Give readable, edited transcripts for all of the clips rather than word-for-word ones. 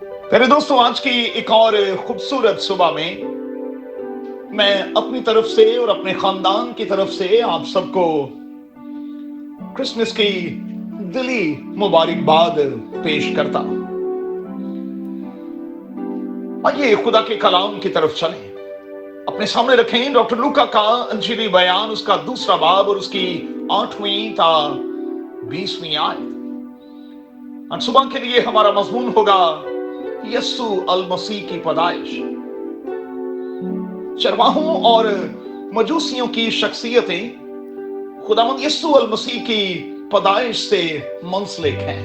प्यारे दोस्तों, आज की एक और खूबसूरत सुबह में मैं अपनी तरफ से और अपने खानदान की तरफ से आप सबको क्रिसमस की दिली मुबारकबाद पेश करता हूं। आइए खुदा के कलाम की तरफ चलें। अपने सामने रखें डॉक्टर लूका का अंजीली बयान, उसका दूसरा बाब और उसकी 8वीं ता 20वीं आयत। आज सुबह के लिए हमारा मजमून होगा यस्सु अल मसीह की पैदाइश। चरवाहों और मजूसियों की शख्सियतें खुदावंद यस्सु अल मसीह की पैदाइश से मुंसलिक हैं।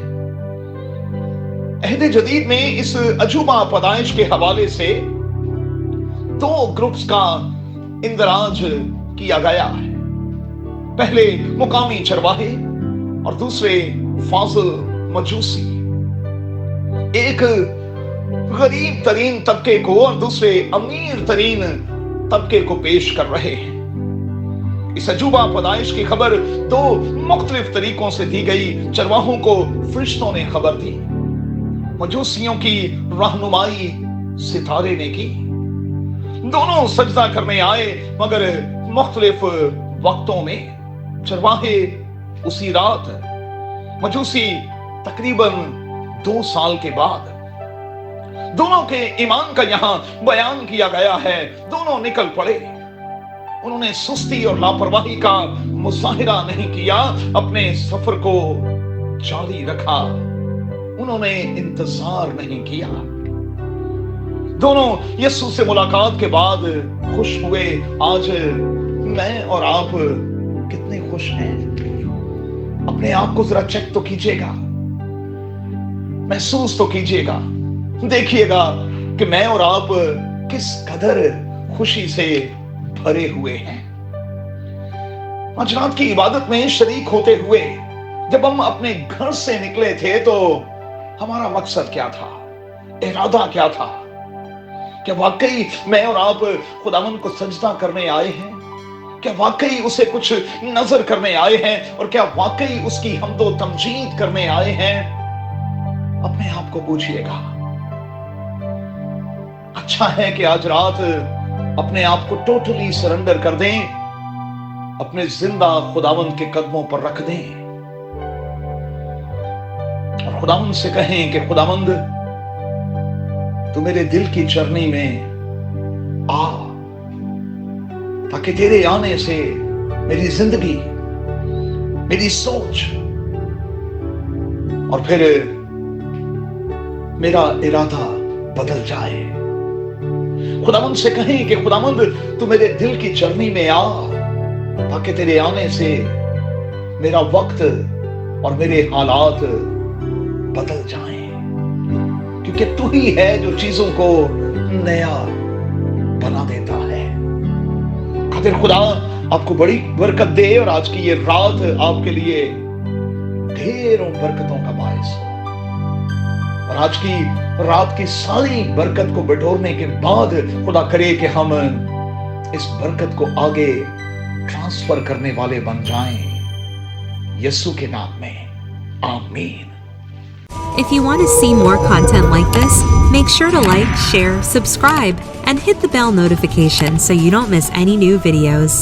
अहद जदीद में इस अजूबा पैदाइश के हवाले से दो ग्रुप्स का इंदराज किया गया है। पहले मुकामी चरवाहे और दूसरे फाजिल मजूसी। एक गरीब तरीन तबके को और दूसरे अमीर तरीन तबके को पेश कर रहे हैं। इस अजूबा पैदाइश की खबर दो मुख्तलिफ तरीकों से दी गई। चरवाहों को फरिश्तों ने खबर दी, मजूसियों की रहनुमाई सितारे ने की। दोनों सजदा करने आए मगर मुख्तलिफ वक्तों में। चरवाहे उसी रात, मजूसी तकरीबन 2 साल के बाद। दोनों के ईमान का यहां बयान किया गया है। दोनों निकल पड़े। उन्होंने सुस्ती और लापरवाही का मुजाहिरा नहीं किया, अपने सफर को जारी रखा। उन्होंने इंतजार नहीं किया। दोनों यीशु से मुलाकात के बाद खुश हुए। आज मैं और आप कितने खुश हैं? अपने आप को जरा चेक तो कीजिएगा, महसूस तो कीजिएगा, देखिएगा कि मैं और आप किस कदर खुशी से भरे हुए हैं। आज रात की इबादत में शरीक होते हुए जब हम अपने घर से निकले थे तो हमारा मकसद क्या था, इरादा क्या था? क्या वाकई मैं और आप खुदावंद को सजदा करने आए हैं? क्या वाकई उसे कुछ नजर करने आए हैं? और क्या वाकई उसकी हमदो तमजीद करने आए हैं? अपने आप को पूछिएगा। अच्छा है कि आज रात अपने आप को टोटली सरेंडर कर दें, अपने जिंदा खुदावंद के कदमों पर रख दें और खुदावंद से कहें कि खुदावंद तू मेरे दिल की चरनी में आ, ताकि तेरे आने से मेरी जिंदगी, मेरी सोच और फिर मेरा इरादा बदल जाए। खुदावंद से कहें कि खुदावंद तू मेरे दिल की चरनी में आ, ताकि तेरे आने से मेरा वक्त और मेरे हालात बदल जाएं, क्योंकि तू ही है जो चीजों को नया बना देता है। खातिर खुदा आपको बड़ी बरकत दे और आज की ये रात आपके लिए ढेरों बरकतों का बायस हो। और आज की रात की सारी बरकत को बटोरने के बाद खुदा करे कि हम इस बरकत को आगे ट्रांसफर करने वाले बन जाएं, यीशु के नाम में, आमीन। If you want to see more content like this, make sure to like, share, subscribe, and hit the bell notification so you don't miss any new videos.